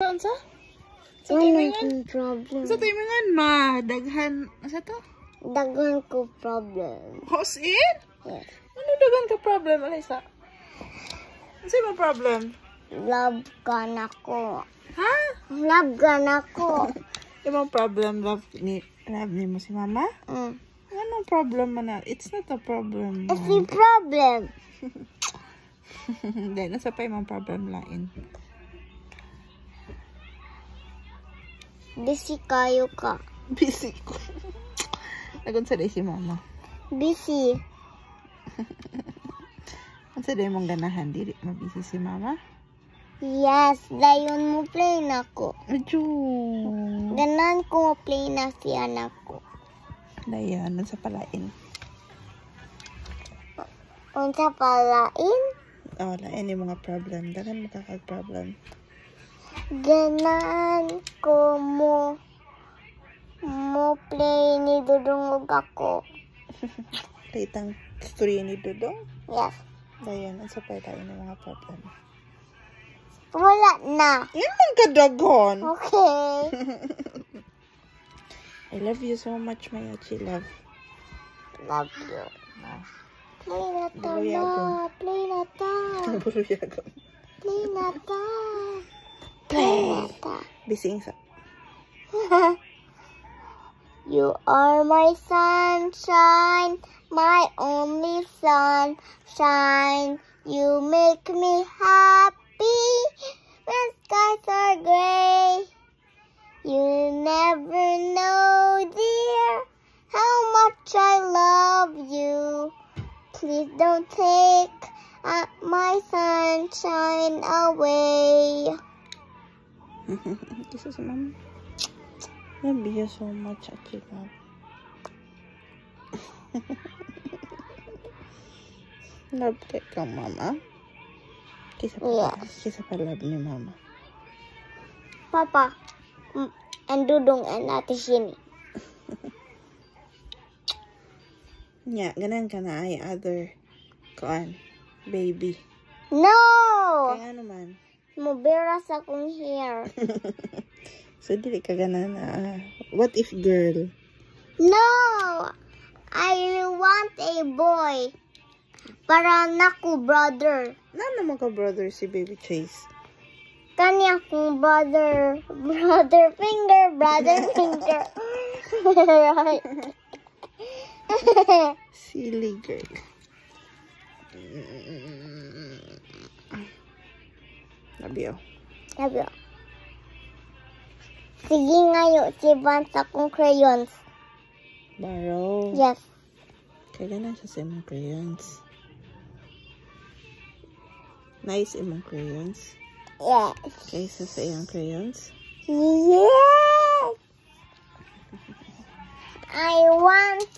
unsa? Sa Wala timingan? akong problem. Sa timingan ma daghan asa to? Daghan ko problem. Host in? Yes. Ano daghan ka problem, Alyssa? Ano mo problem? Love ka na ko. Ha? Love ka na ko. Yung problem, love ni mo si mama? Anong problem man na? It's not a problem. It's a problem. Hindi, nasa pa yung problem lain. Busy kayo ka. Busy ko. Nagun sa day si mama. Busy. Ang sa day mong ganahan, dili mabisi si mama? Yes, dayon mo play na ko. Adyo. Ganan ko mo play na si anak ko. Dayan, nasa palain. Unsa palain? Oh, lain yung mga problem. Dagan makakag-problem. Ganan ko mo play ni Dudong ug ako. Kaitang story ni Dudong? Yes. Dayan, nasa palain yung mga problem. Wala na. Yan man kadagon. Okay. I love you so much, Mayachi. Love. Love you. Play na ta, Buluyagon. ma. Play na ta. Buluyagon. Play na ta. Play. Ta. Bising sa. You are my sunshine, my only sunshine. You make me happy when skies are gray. You never know, dear, how much I love you. Please don't take my sunshine away. This is mom. Love you so much, Achi. Love ka, mama. Kisa pa, Yes. kisa pa love ni mama. Papa, and Dudong and Ate Shini. Nya, ganan ka na ay other kuan, baby. No! Kaya naman. Mubiras akong hair. So, dili ka ganan na. What if girl? No! I want a boy. Para naku brother. Na naman ka brother si Baby Chase. Kanya kong brother. Brother finger. Brother finger. Right. Silly girl. Love you. Love you. Sige ngayon, si Vance akong crayons. Borrow. Yes. Kaya ganan siya sa imong crayons. Nice imong crayons. Yes. Kaysa sa iyang crayons. Yes. I want